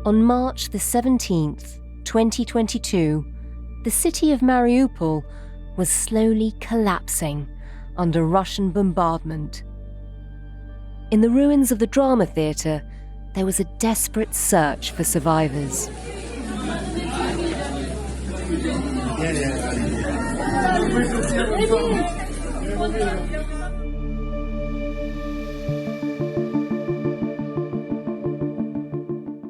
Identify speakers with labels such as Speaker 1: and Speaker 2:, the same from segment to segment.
Speaker 1: On March the 17th, 2022, the city of Mariupol was slowly collapsing under Russian bombardment. In the ruins of the drama theatre, there was a desperate search for survivors.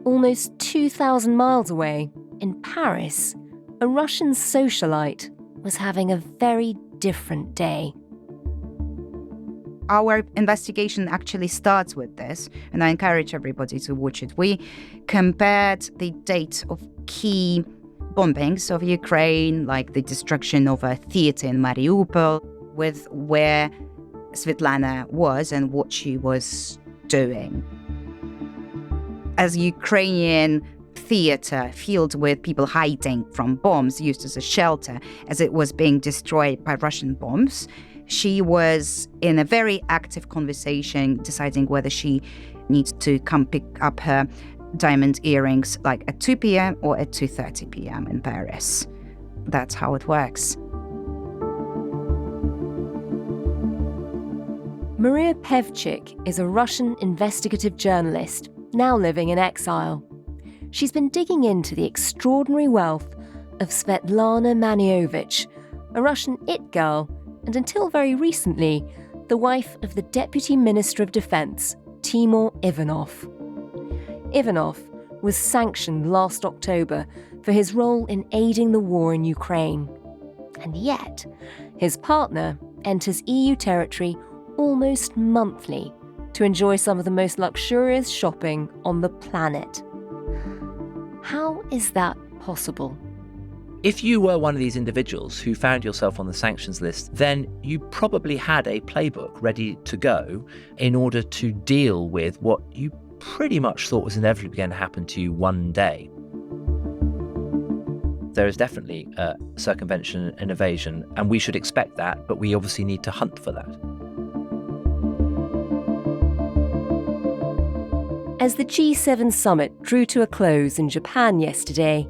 Speaker 1: Almost 2,000 miles away, in Paris, a Russian socialite was having a very different day.
Speaker 2: Our investigation actually starts with this, and I encourage everybody to watch it. We compared the date of key bombings of Ukraine, like the destruction of a theater in Mariupol, with where Svetlana was and what she was doing. As Ukrainian theater filled with people hiding from bombs used as a shelter as it was being destroyed by Russian bombs, she was in a very active conversation deciding whether she needs to come pick up her diamond earrings like at 2 p.m. or at 2:30 p.m. in Paris. That's how it works.
Speaker 1: Maria Pevchikh is a Russian investigative journalist now living in exile. She's been digging into the extraordinary wealth of Svetlana Maniovich, a Russian it girl, and until very recently, the wife of the Deputy Minister of Defense, Timur Ivanov. Ivanov was sanctioned last October for his role in aiding the war in Ukraine. And yet, his partner enters EU territory almost monthly to enjoy some of the most luxurious shopping on the planet. How is that possible?
Speaker 3: If you were one of these individuals who found yourself on the sanctions list, then you probably had a playbook ready to go in order to deal with what you pretty much thought was inevitably going to happen to you one day. There is definitely circumvention and evasion, and we should expect that, but we obviously need to hunt for that.
Speaker 1: As the G7 summit drew to a close in Japan yesterday,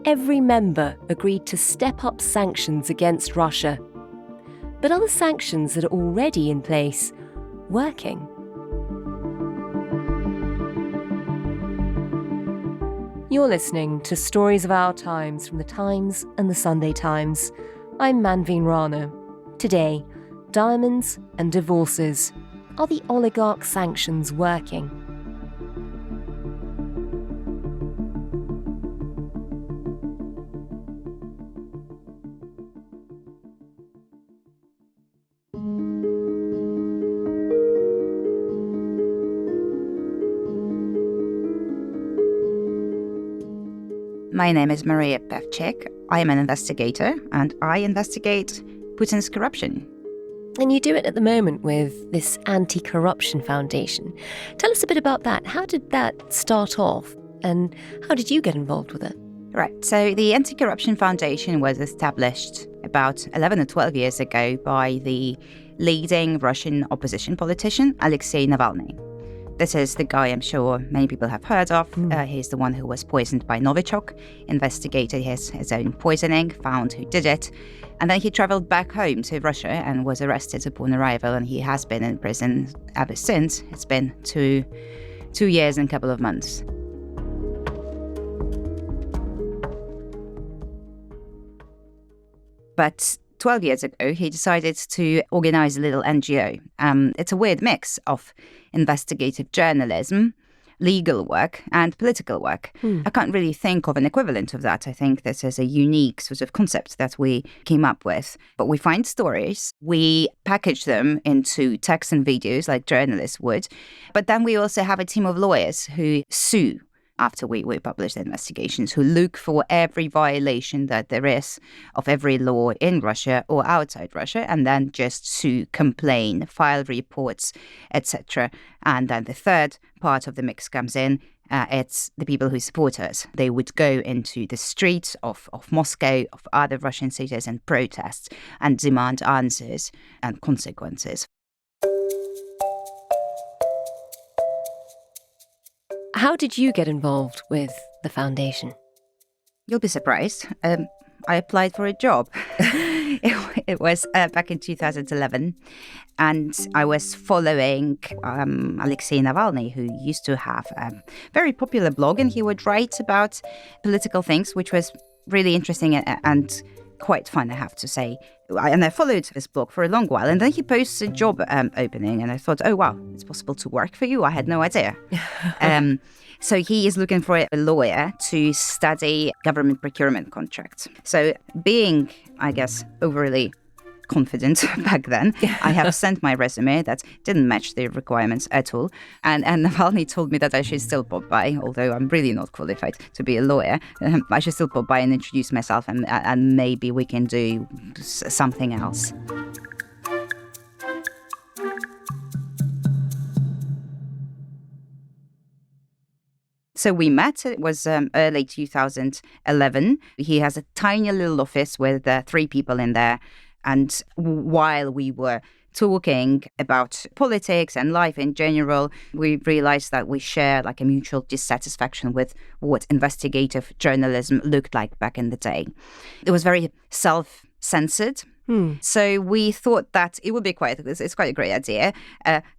Speaker 1: every member agreed to step up sanctions against Russia. But are the sanctions that are already in place working? You're listening to Stories of Our Times from The Times and The Sunday Times. I'm Manveen Rana. Today, diamonds and divorces. Are the oligarch sanctions working?
Speaker 2: My name is Maria Pevchikh. I am an investigator, and I investigate Putin's corruption.
Speaker 1: And you do it at the moment with this AntiCorruption Foundation. Tell us a bit about that. How did that start off, and how did you get involved with it?
Speaker 2: Right, so the AntiCorruption Foundation was established about 11 or 12 years ago by the leading Russian opposition politician, Alexei Navalny. This is the guy I'm sure many people have heard of. He's the one who was poisoned by Novichok, investigated his own poisoning, found who did it, and then he traveled back home to Russia and was arrested upon arrival, and he has been in prison ever since. It's been two years and a couple of months. But 12 years ago, he decided to organize a little NGO. It's a weird mix of investigative journalism, legal work, and political work. I can't really think of an equivalent of that. I think this is a unique sort of concept that we came up with. But we find stories, we package them into text and videos like journalists would. But then we also have a team of lawyers who sue after we publish the investigations, who look for every violation that there is of every law in Russia or outside Russia, and then just sue, complain, file reports, etc. And then the third part of the mix comes in. It's the people who support us. They would go into the streets of Moscow, of other Russian cities, and protest and demand answers and consequences.
Speaker 1: How did you get involved with the foundation?
Speaker 2: You'll be surprised. I applied for a job. It was back in 2011. And I was following Alexei Navalny, who used to have a very popular blog, and he would write about political things, which was really interesting and quite fun, I have to say. And I followed this blog for a long while. And then he posts a job opening. And I thought, oh, wow, it's possible to work for you. I had no idea. So he is looking for a lawyer to study government procurement contracts. So being, I guess, overly confident back then, I have sent my resume that didn't match the requirements at all. And Navalny told me that I should still pop by, although I'm really not qualified to be a lawyer. I should still pop by and introduce myself, and maybe we can do something else. So we met. It was early 2011. He has a tiny little office with 3 people in there. And while we were talking about politics and life in general, we realized that we share like a mutual dissatisfaction with what investigative journalism looked like back in the day. It was very self-censored. So we thought that it would be it's quite a great idea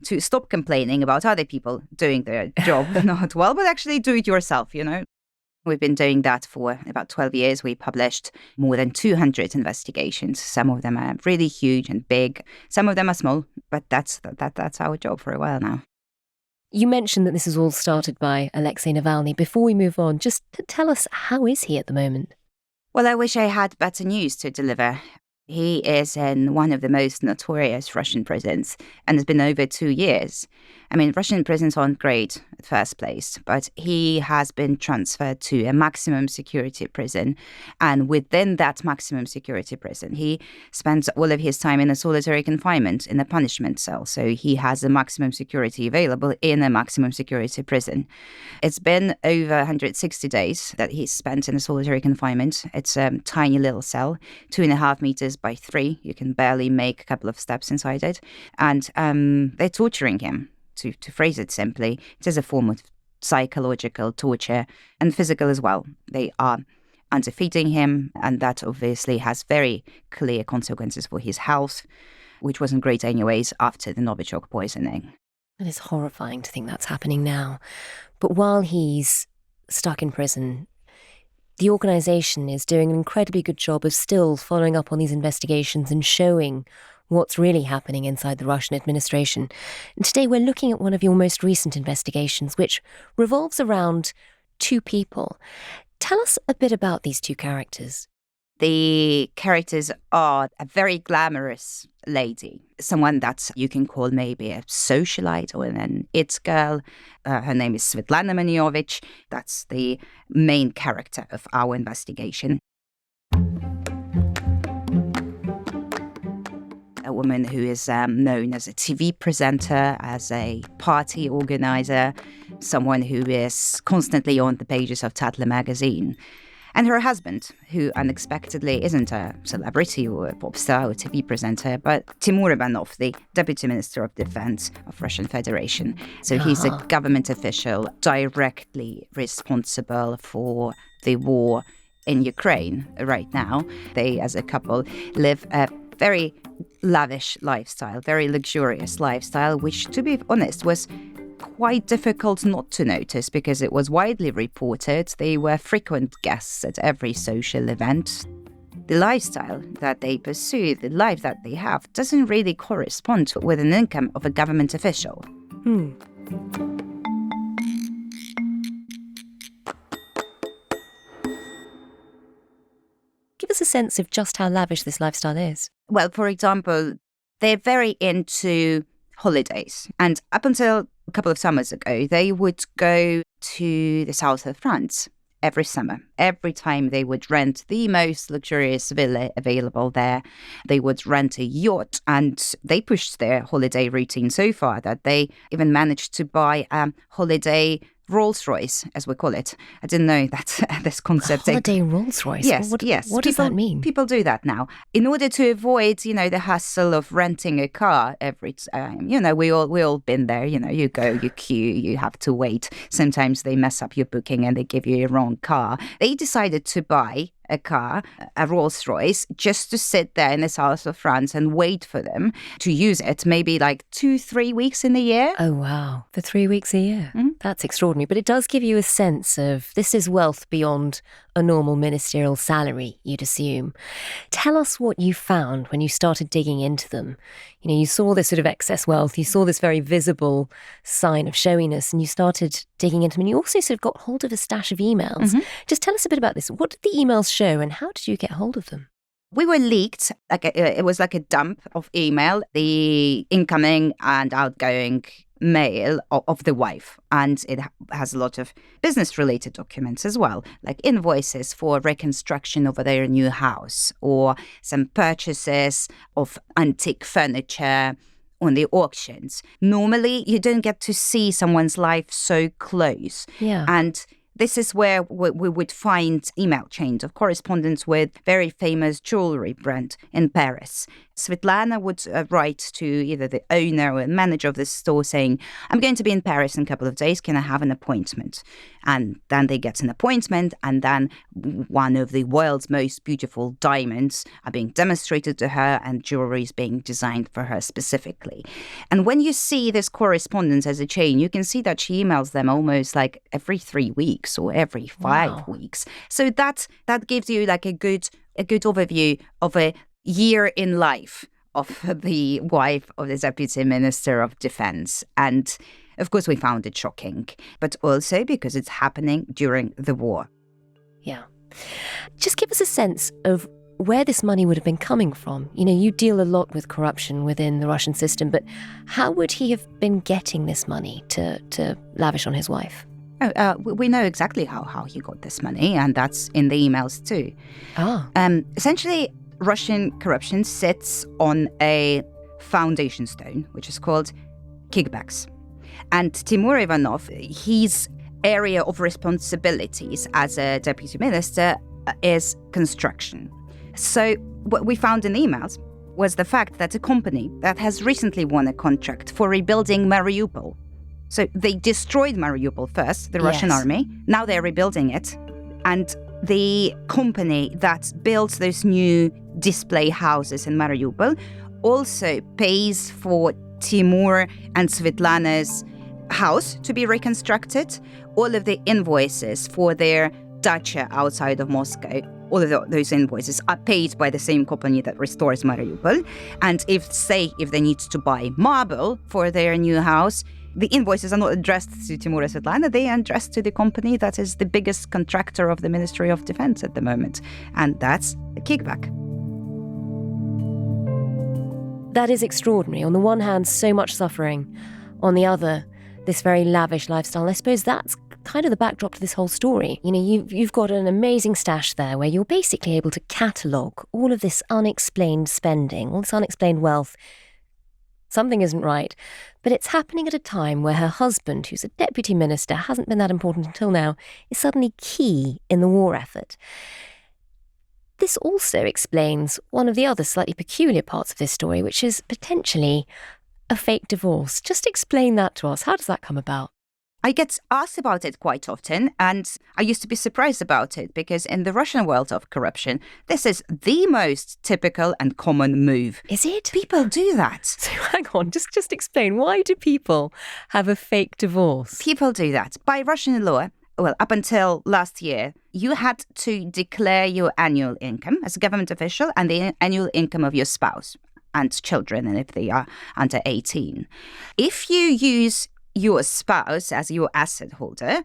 Speaker 2: to stop complaining about other people doing their job not well, but actually do it yourself, you know. We've been doing that for about 12 years. We published more than 200 investigations. Some of them are really huge and big. Some of them are small, but that's our job for a while now.
Speaker 1: You mentioned that this is all started by Alexei Navalny. Before we move on, just tell us, how is he at the moment?
Speaker 2: Well, I wish I had better news to deliver. He is in one of the most notorious Russian prisons and has been over 2 years. I mean, Russian prisons aren't great at first place, but he has been transferred to a maximum security prison. And within that maximum security prison, he spends all of his time in a solitary confinement in a punishment cell. So he has a maximum security available in a maximum security prison. It's been over 160 days that he's spent in a solitary confinement. It's a tiny little cell, 2.5 meters by 3. You can barely make a couple of steps inside it. And they're torturing him. To phrase it simply, it is a form of psychological torture and physical as well. They are underfeeding him, and that obviously has very clear consequences for his health, which wasn't great anyways after the Novichok poisoning.
Speaker 1: It is horrifying to think that's happening now. But while he's stuck in prison, the organisation is doing an incredibly good job of still following up on these investigations and showing what's really happening inside the Russian administration. And today we're looking at one of your most recent investigations, which revolves around 2 people. Tell us a bit about these 2 characters.
Speaker 2: The characters are a very glamorous lady, someone that you can call maybe a socialite or an it girl. Her name is Svetlana Maniovich. That's the main character of our investigation. A woman who is known as a TV presenter, as a party organizer, someone who is constantly on the pages of Tatler magazine. And her husband, who unexpectedly isn't a celebrity or a pop star or TV presenter, but Timur Ivanov, the Deputy Minister of Defense of Russian Federation. So he's a government official directly responsible for the war in Ukraine right now. They, as a couple, live a very lavish lifestyle, very luxurious lifestyle, which, to be honest, was quite difficult not to notice because it was widely reported. They were frequent guests at every social event. The lifestyle that they pursue, the life that they have, doesn't really correspond with an income of a government official.
Speaker 1: Give us a sense of just how lavish this lifestyle is.
Speaker 2: Well, for example, they're very into holidays. And up until a couple of summers ago, they would go to the south of France every summer. Every time they would rent the most luxurious villa available there. They would rent a yacht, and they pushed their holiday routine so far that they even managed to buy a holiday Rolls-Royce, as we call it. I didn't know that this concept.
Speaker 1: Holiday Rolls-Royce?
Speaker 2: Yes,
Speaker 1: What does that mean?
Speaker 2: People do that now. In order to avoid, the hassle of renting a car every time. We all been there. You go, you queue, you have to wait. Sometimes they mess up your booking and they give you a wrong car. They decided to buy a car, a Rolls-Royce, just to sit there in the south of France and wait for them to use it, maybe like 2-3 weeks in a year.
Speaker 1: Oh, wow. For 3 weeks a year. That's extraordinary. But it does give you a sense of this is wealth beyond a normal ministerial salary, you'd assume. Tell us what you found when you started digging into them. You saw this sort of excess wealth, you saw this very visible sign of showiness, and you started digging into them. And you also sort of got hold of a stash of emails. Just tell us a bit about this. What did the emails show and how did you get hold of them?
Speaker 2: We were leaked, it was like a dump of email, the incoming and outgoing mail of the wife. And it has a lot of business-related documents as well, like invoices for reconstruction of their new house or some purchases of antique furniture on the auctions. Normally, you don't get to see someone's life so close.
Speaker 1: Yeah.
Speaker 2: And this is where we would find email chains of correspondence with very famous jewelry brand in Paris. Svetlana would write to either the owner or manager of the store saying, I'm going to be in Paris in a couple of days. Can I have an appointment? And then they get an appointment, and then one of the world's most beautiful diamonds are being demonstrated to her and jewelry is being designed for her specifically. And when you see this correspondence as a chain, you can see that she emails them almost like every 3 weeks or every 5 weeks. So that gives you like a good overview of a year in life of the wife of the Deputy Minister of Defense. And of course, we found it shocking, but also because it's happening during the war.
Speaker 1: Yeah. Just give us a sense of where this money would have been coming from. You deal a lot with corruption within the Russian system, but how would he have been getting this money to lavish on his wife?
Speaker 2: We know exactly how he got this money, and that's in the emails too. Essentially, Russian corruption sits on a foundation stone, which is called kickbacks. And Timur Ivanov, his area of responsibilities as a deputy minister is construction. So what we found in the emails was the fact that a company that has recently won a contract for rebuilding Mariupol. So they destroyed Mariupol first, the Russian army. Now they're rebuilding it. And the company that builds those new display houses in Mariupol also pays for Timur and Svetlana's house to be reconstructed. All of the invoices for their dacha outside of Moscow, all of those invoices are paid by the same company that restores Mariupol. And if they need to buy marble for their new house, the invoices are not addressed to Timur and Svetlana, they are addressed to the company that is the biggest contractor of the Ministry of Defense at the moment. And that's a kickback.
Speaker 1: That is extraordinary. On the one hand, so much suffering. On the other, this very lavish lifestyle. I suppose that's kind of the backdrop to this whole story. You've got an amazing stash there where you're basically able to catalogue all of this unexplained spending, all this unexplained wealth. Something isn't right. But it's happening at a time where her husband, who's a deputy minister, hasn't been that important until now, is suddenly key in the war effort. This also explains one of the other slightly peculiar parts of this story, which is potentially a fake divorce. Just explain that to us. How does that come about?
Speaker 2: I get asked about it quite often, and I used to be surprised about it because in the Russian world of corruption, this is the most typical and common move.
Speaker 1: Is it?
Speaker 2: People do that.
Speaker 1: So hang on, just explain. Why do people have a fake divorce?
Speaker 2: People do that. By Russian law, well, up until last year, you had to declare your annual income as a government official and the annual income of your spouse and children, and if they are under 18. If you use your spouse as your asset holder,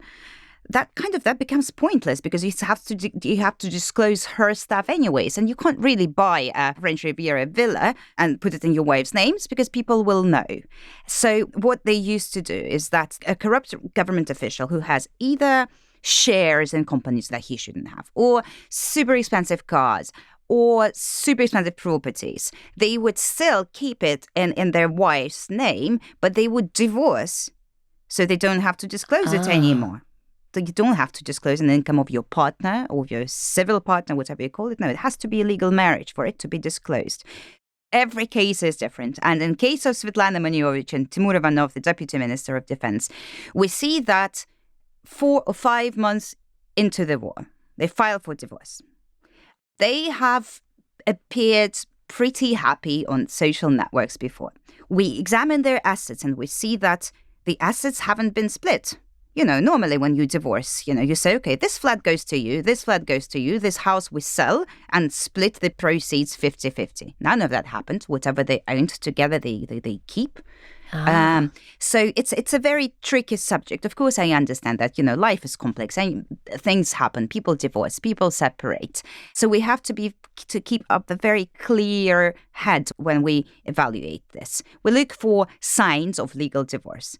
Speaker 2: that becomes pointless because you have to disclose her stuff anyways, and you can't really buy a French Riviera villa and put it in your wife's names because people will know. So what they used to do is that a corrupt government official who has either shares in companies that he shouldn't have, or super expensive cars, or super expensive properties, they would still keep it in their wife's name, but they would divorce So they don't have to disclose it anymore. So you don't have to disclose an income of your partner or your civil partner, whatever you call it. No, it has to be a legal marriage for it to be disclosed. Every case is different. And in case of Svetlana Maniovich and Timur Ivanov, the Deputy Minister of Defense, we see that 4 or 5 months into the war, they file for divorce. They have appeared pretty happy on social networks before. We examine their assets and we see that the assets haven't been split. Normally when you divorce, you say, okay, this flat goes to you, this flat goes to you, this house we sell and split the proceeds 50-50. None of that happened. Whatever they owned together, they keep. So it's a very tricky subject. Of course, I understand that, life is complex. Things happen. People divorce. People separate. So we have to keep up a very clear head when we evaluate this. We look for signs of legal divorce,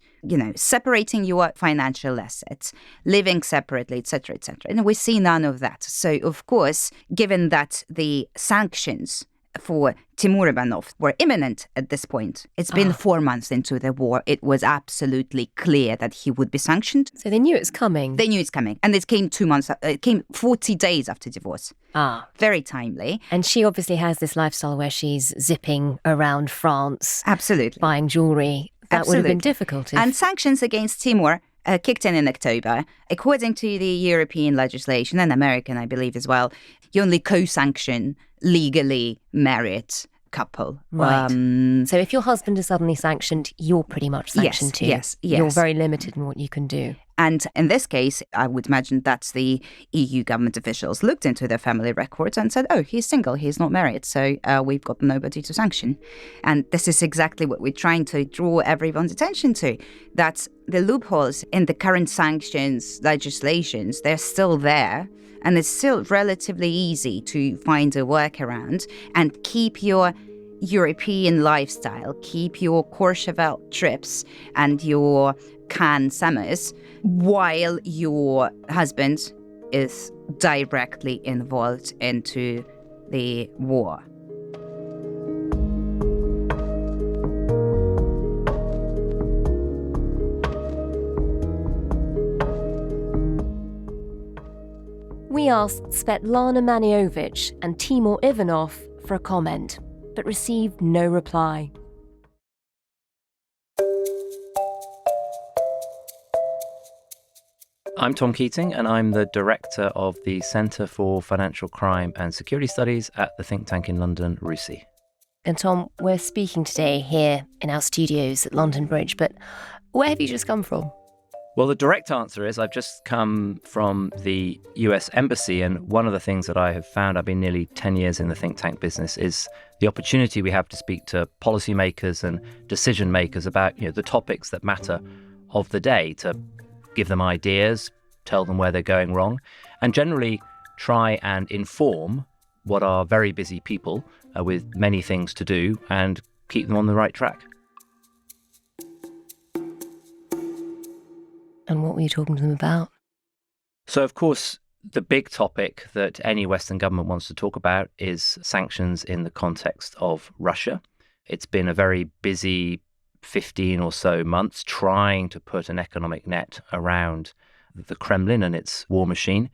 Speaker 2: separating your financial assets, living separately, etc., etc. And we see none of that. So, of course, given that the sanctions for Timur Ivanov were imminent at this point. It's been 4 months into the war. It was absolutely clear that he would be sanctioned.
Speaker 1: So they knew it was coming.
Speaker 2: They knew it's coming. And it came 2 months, it came 40 days after divorce. Very timely.
Speaker 1: And she obviously has this lifestyle where she's zipping around France.
Speaker 2: Absolutely.
Speaker 1: Buying jewellery. That would have been difficult.
Speaker 2: And sanctions against Timur kicked in October. According to the European legislation, and American, I believe, as well, you only co-sanction legally married couple.
Speaker 1: Right. So if your husband is suddenly sanctioned, you're pretty much sanctioned too.
Speaker 2: Yes.
Speaker 1: You're very limited in what you can do.
Speaker 2: And in this case, I would imagine that the EU government officials looked into their family records and said, oh, he's single, he's not married, so we've got nobody to sanction. And this is exactly what we're trying to draw everyone's attention to, that the loopholes in the current sanctions legislations, they're still there. And it's still relatively easy to find a workaround and keep your European lifestyle, keep your Courchevel trips and your Cannes summers while your husband is directly involved into the war.
Speaker 1: We asked Svetlana Maniovich and Timur Ivanov for a comment, but received no reply.
Speaker 3: I'm Tom Keating, and I'm the director of the Centre for Financial Crime and Security Studies at the think tank in London, RUSI.
Speaker 1: And Tom, we're speaking today here in our studios at London Bridge, but where have you just come from?
Speaker 3: Well, the direct answer is I've just come from the US Embassy, and one of the things that I have found, I've been nearly 10 years in the think tank business, is the opportunity we have to speak to policymakers and decision makers about the topics that matter of the day, to give them ideas, tell them where they're going wrong, and generally try and inform what are very busy people with many things to do and keep them on the right track.
Speaker 1: And what were you talking to them about?
Speaker 3: So, of course, the big topic that any Western government wants to talk about is sanctions in the context of Russia. It's been a very busy 15 or so months trying to put an economic net around the Kremlin and its war machine.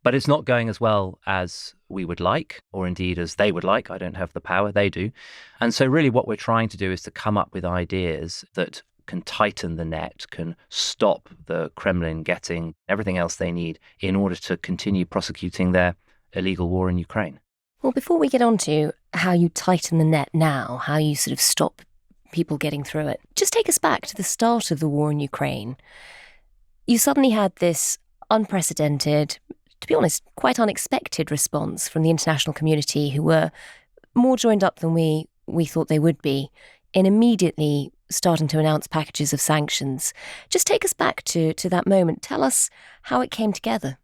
Speaker 3: But it's not going as well as we would like, or indeed as they would like. I don't have the power, they do. And so really what we're trying to do is to come up with ideas that can tighten the net, can stop the Kremlin getting everything else they need in order to continue prosecuting their illegal war in Ukraine.
Speaker 1: Well, before we get on to how you tighten the net now, how you sort of stop people getting through it, just take us back to the start of the war in Ukraine. You suddenly had this unprecedented, to be honest, quite unexpected response from the international community, who were more joined up than we thought they would be, in immediately starting to announce packages of sanctions. Just take us back to that moment. Tell us how it came together.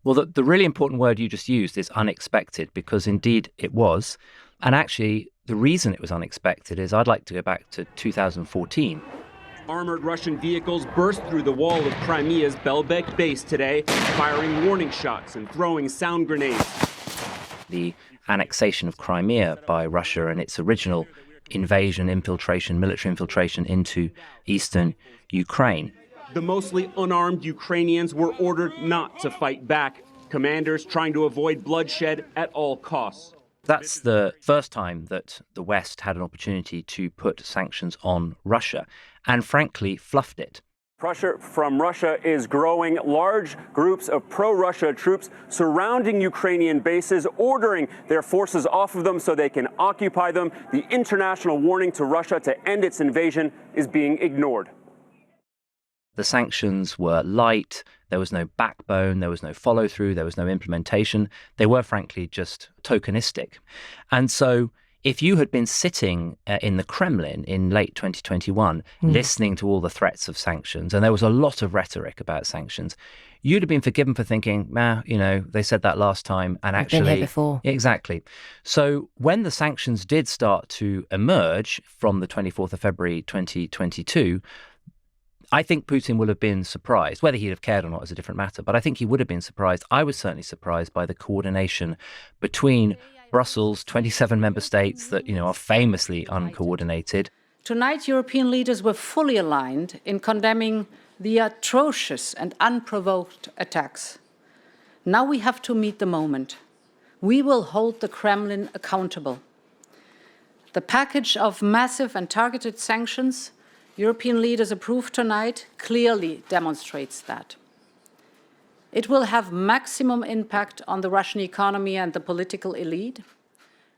Speaker 3: Well, the really important word you just used is unexpected, because indeed it was. And actually, the reason it was unexpected is I'd like to go back to 2014.
Speaker 4: Armored Russian vehicles burst through the wall of Crimea's Belbek base today, firing warning shots and throwing sound grenades.
Speaker 3: The annexation of Crimea by Russia and its original invasion, military infiltration into eastern Ukraine.
Speaker 4: The mostly unarmed Ukrainians were ordered not to fight back, commanders trying to avoid bloodshed at all costs.
Speaker 3: That's the first time that the West had an opportunity to put sanctions on Russia and, frankly, fluffed it.
Speaker 4: Pressure from Russia is growing. Large groups of pro-Russia troops surrounding Ukrainian bases, ordering their forces off of them so they can occupy them. The international warning to Russia to end its invasion is being ignored.
Speaker 3: The sanctions were light, there was no backbone, there was no follow-through, there was no implementation. They were, frankly, just tokenistic. And so if you had been sitting in the Kremlin in late 2021, listening to all the threats of sanctions, and there was a lot of rhetoric about sanctions, you'd have been forgiven for thinking, they said that last time, and actually...
Speaker 1: Been here before.
Speaker 3: Exactly. So when the sanctions did start to emerge from the 24th of February 2022, I think Putin would have been surprised. Whether he'd have cared or not is a different matter, but I think he would have been surprised. I was certainly surprised by the coordination between Brussels, 27 member states that, are famously uncoordinated.
Speaker 5: Tonight, European leaders were fully aligned in condemning the atrocious and unprovoked attacks. Now we have to meet the moment. We will hold the Kremlin accountable. The package of massive and targeted sanctions European leaders approved tonight clearly demonstrates that. It will have maximum impact on the Russian economy and the political elite,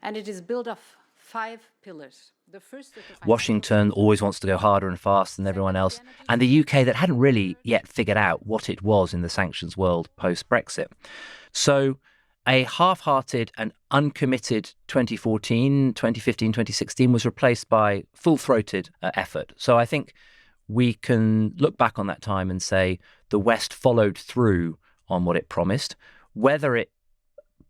Speaker 5: and it is built of 5 pillars. The first is the
Speaker 3: Washington always wants to go harder and faster than everyone else, and the UK that hadn't really yet figured out what it was in the sanctions world post-Brexit. So a half-hearted and uncommitted 2014, 2015, 2016 was replaced by full-throated effort. So I think we can look back on that time and say the West followed through on what it promised. Whether it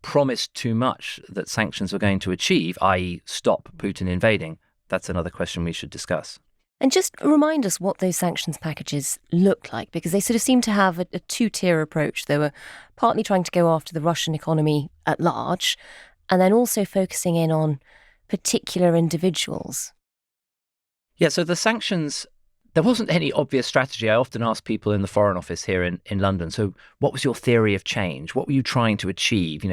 Speaker 3: promised too much that sanctions were going to achieve, i.e. stop Putin invading, that's another question we should discuss.
Speaker 1: And just remind us what those sanctions packages look like, because they sort of seem to have a two-tier approach. They were partly trying to go after the Russian economy at large, and then also focusing in on particular individuals.
Speaker 3: Yeah, so the sanctions, there wasn't any obvious strategy. I often ask people in the Foreign Office here in London, so what was your theory of change? What were you trying to achieve?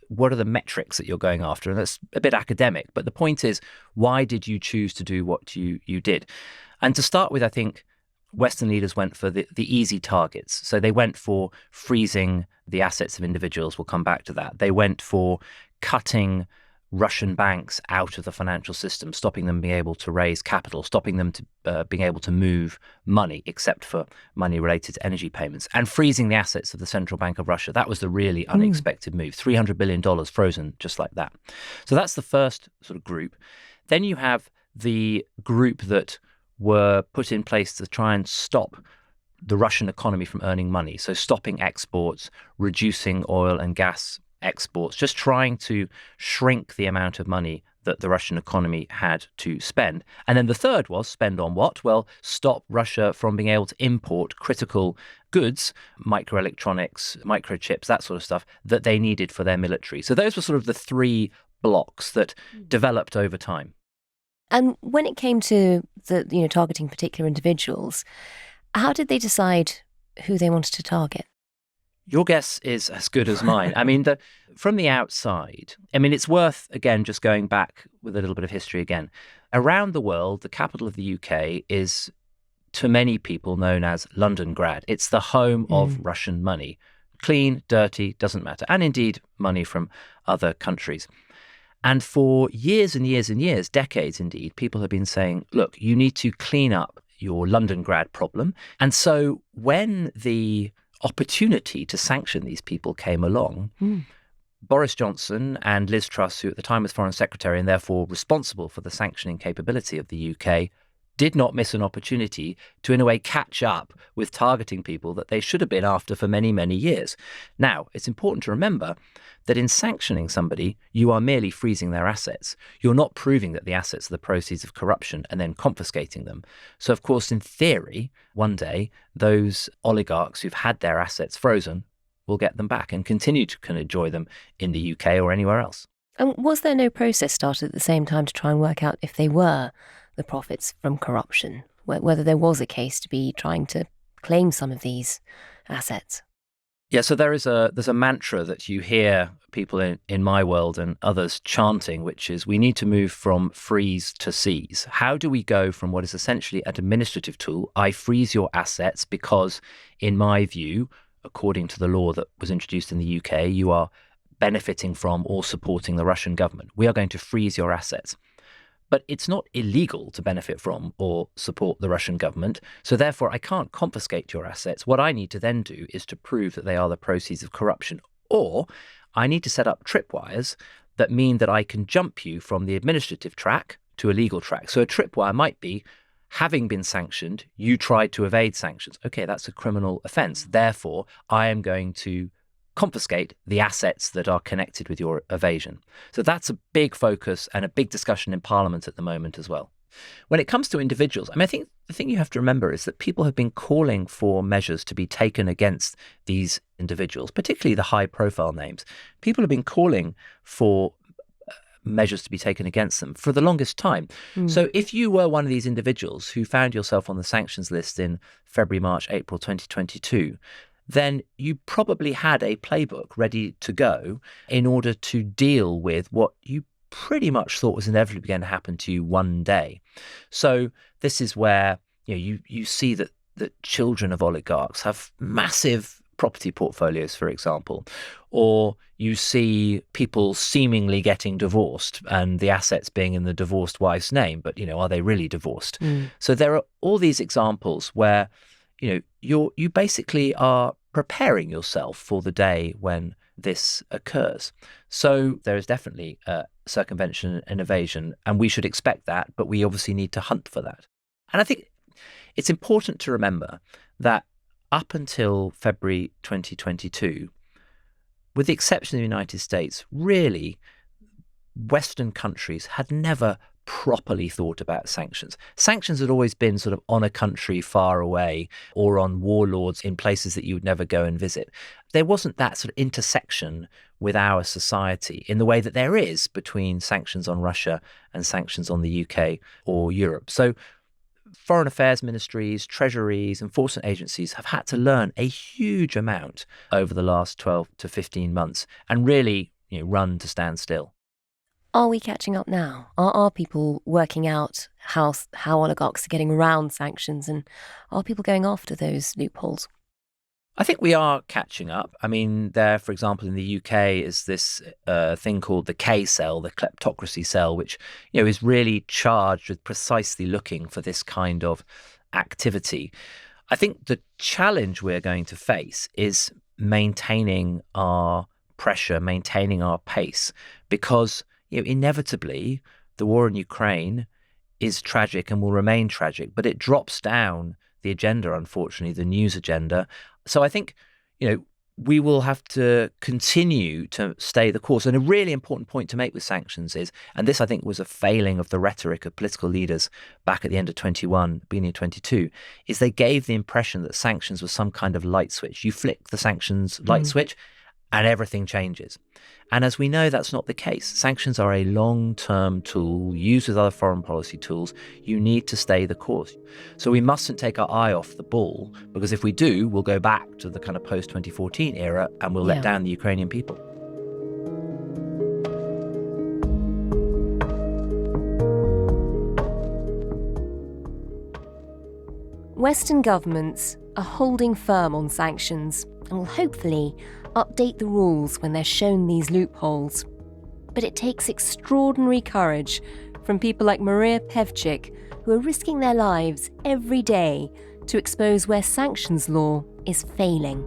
Speaker 3: What are the metrics that you're going after? And that's a bit academic, but the point is, why did you choose to do what you did? And to start with, I think Western leaders went for the easy targets. So they went for freezing the assets of individuals. We'll come back to that. They went for cutting Russian banks out of the financial system, stopping them being able to raise capital, stopping them to being able to move money, except for money related to energy payments, and freezing the assets of the Central Bank of Russia. That was the really unexpected move. $300 billion frozen just like that. So that's the first sort of group. Then you have the group that were put in place to try and stop the Russian economy from earning money. So stopping exports, reducing oil and gas exports, just trying to shrink the amount of money that the Russian economy had to spend. And then the third was spend on what? Well, stop Russia from being able to import critical goods, microelectronics, microchips, that sort of stuff, that they needed for their military. So those were sort of the 3 blocks that developed over time.
Speaker 1: And when it came to the targeting particular individuals, how did they decide who they wanted to target?
Speaker 3: Your guess is as good as mine. I mean, from the outside, it's worth, again, just going back with a little bit of history again. Around the world, the capital of the UK is, to many people, known as Londongrad. It's the home of Russian money. Clean, dirty, doesn't matter. And indeed, money from other countries. And for years and years and years, decades indeed, people have been saying, look, you need to clean up your Londongrad problem. And so when the opportunity to sanction these people came along, Boris Johnson and Liz Truss, who at the time was Foreign Secretary and therefore responsible for the sanctioning capability of the UK, did not miss an opportunity to, in a way, catch up with targeting people that they should have been after for many, many years. Now, it's important to remember that in sanctioning somebody, you are merely freezing their assets. You're not proving that the assets are the proceeds of corruption and then confiscating them. So, of course, in theory, one day, those oligarchs who've had their assets frozen will get them back and continue to enjoy them in the UK or anywhere else.
Speaker 1: And was there no process started at the same time to try and work out if they were the profits from corruption, whether there was a case to be trying to claim some of these assets?
Speaker 3: Yeah, so there's a mantra that you hear people in my world and others chanting, which is we need to move from freeze to seize. How do we go from what is essentially an administrative tool, I freeze your assets because, in my view, according to the law that was introduced in the UK, you are benefiting from or supporting the Russian government. We are going to freeze your assets. But it's not illegal to benefit from or support the Russian government. So therefore, I can't confiscate your assets. What I need to then do is to prove that they are the proceeds of corruption. Or I need to set up tripwires that mean that I can jump you from the administrative track to a legal track. So a tripwire might be, having been sanctioned, you tried to evade sanctions. Okay, that's a criminal offence. Therefore, I am going to confiscate the assets that are connected with your evasion. So that's a big focus and a big discussion in Parliament at the moment as well. When it comes to individuals, I think the thing you have to remember is that people have been calling for measures to be taken against these individuals, particularly the high-profile names. People have been calling for measures to be taken against them for the longest time. So if you were one of these individuals who found yourself on the sanctions list in February, March, April 2022, then you probably had a playbook ready to go in order to deal with what you pretty much thought was inevitably going to happen to you one day. So this is where you see that children of oligarchs have massive property portfolios, for example, or you see people seemingly getting divorced and the assets being in the divorced wife's name, but are they really divorced? So there are all these examples where you basically are preparing yourself for the day when this occurs. So there is definitely circumvention and evasion, and we should expect that, but we obviously need to hunt for that. And I think it's important to remember that up until February 2022, with the exception of the United States, really, Western countries had never properly thought about sanctions. Sanctions had always been sort of on a country far away or on warlords in places that you would never go and visit. There wasn't that sort of intersection with our society in the way that there is between sanctions on Russia and sanctions on the UK or Europe. So foreign affairs ministries, treasuries, enforcement agencies have had to learn a huge amount over the last 12 to 15 months and really run to stand still.
Speaker 1: Are we catching up now? Are people working out how oligarchs are getting around sanctions, and are people going after those loopholes?
Speaker 3: I think we are catching up. I mean, there, for example, in the UK is this thing called the K cell, the kleptocracy cell, which is really charged with precisely looking for this kind of activity. I think the challenge we're going to face is maintaining our pressure, maintaining our pace, because inevitably, the war in Ukraine is tragic and will remain tragic, but it drops down the agenda, unfortunately, the news agenda. So I think, we will have to continue to stay the course. And a really important point to make with sanctions is, and this I think was a failing of the rhetoric of political leaders back at the end of 21, beginning of 22, is they gave the impression that sanctions was some kind of light switch. You flick the sanctions light switch and everything changes. And as we know, that's not the case. Sanctions are a long-term tool used with other foreign policy tools. You need to stay the course. So we mustn't take our eye off the ball, because if we do, we'll go back to the kind of post-2014 era and we'll let down the Ukrainian people.
Speaker 1: Western governments are holding firm on sanctions and will hopefully update the rules when they're shown these loopholes. But it takes extraordinary courage from people like Maria Pevchikh, who are risking their lives every day to expose where sanctions law is failing.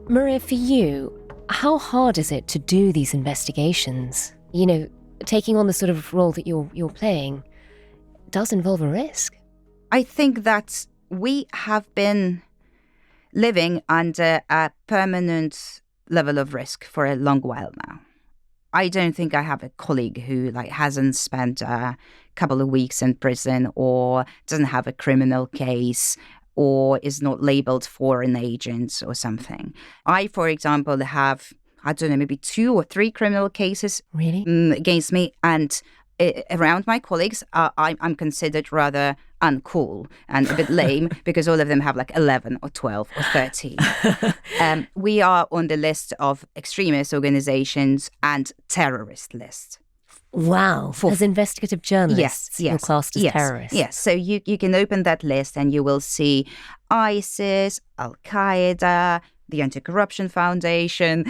Speaker 1: Maria, for you, how hard is it to do these investigations? Taking on the sort of role that you're playing does involve a risk.
Speaker 2: I think that we have been living under a permanent level of risk for a long while now. I don't think I have a colleague who hasn't spent a couple of weeks in prison or doesn't have a criminal case or is not labeled foreign agent or something. I, for example, have, maybe 2 or 3 criminal cases
Speaker 1: really
Speaker 2: against me, and around my colleagues, I'm considered rather uncool and a bit lame because all of them have like 11 or 12 or 13. We are on the list of extremist organizations and terrorist list.
Speaker 1: Wow. As investigative journalists, you're classed as terrorists.
Speaker 2: Yes. So you can open that list and you will see ISIS, Al-Qaeda, the AntiCorruption Foundation,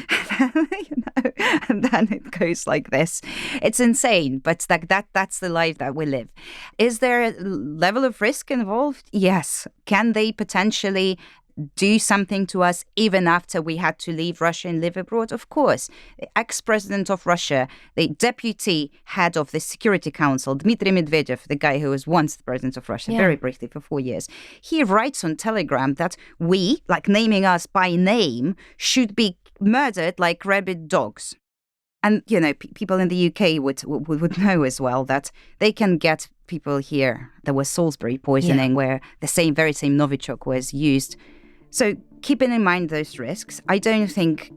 Speaker 2: and then it goes like this. It's insane, but like that's the life that we live. Is there a level of risk involved? Yes. Can they potentially do something to us even after we had to leave Russia and live abroad? Of course. The ex-president of Russia, the deputy head of the Security Council, Dmitry Medvedev, the guy who was once the president of Russia, very briefly for 4 years, he writes on Telegram that we, like naming us by name, should be murdered like rabid dogs. And, people in the UK would know as well that they can get people here. There was Salisbury poisoning where the very same Novichok was used. So keeping in mind those risks, I don't think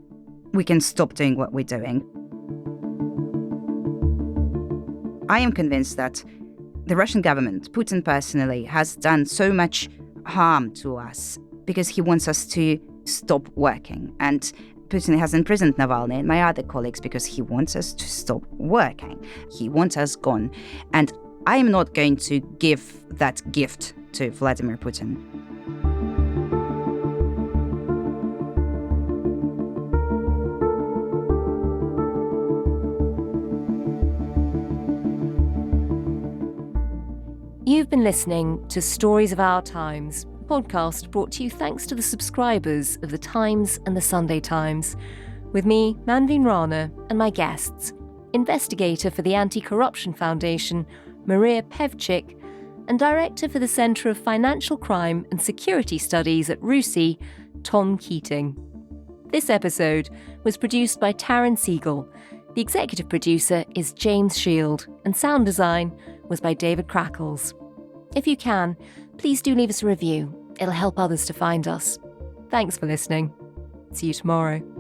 Speaker 2: we can stop doing what we're doing. I am convinced that the Russian government, Putin personally, has done so much harm to us because he wants us to stop working. And Putin has imprisoned Navalny and my other colleagues because he wants us to stop working. He wants us gone. And I am not going to give that gift to Vladimir Putin.
Speaker 1: You've been listening to Stories of Our Times, a podcast brought to you thanks to the subscribers of The Times and The Sunday Times, with me, Manveen Rana, and my guests, investigator for the AntiCorruption Foundation, Maria Pevchikh, and director for the Centre of Financial Crime and Security Studies at RUSI, Tom Keating. This episode was produced by Taryn Siegel. The executive producer is James Shield, and sound design was by David Crackles. If you can, please do leave us a review. It'll help others to find us. Thanks for listening. See you tomorrow.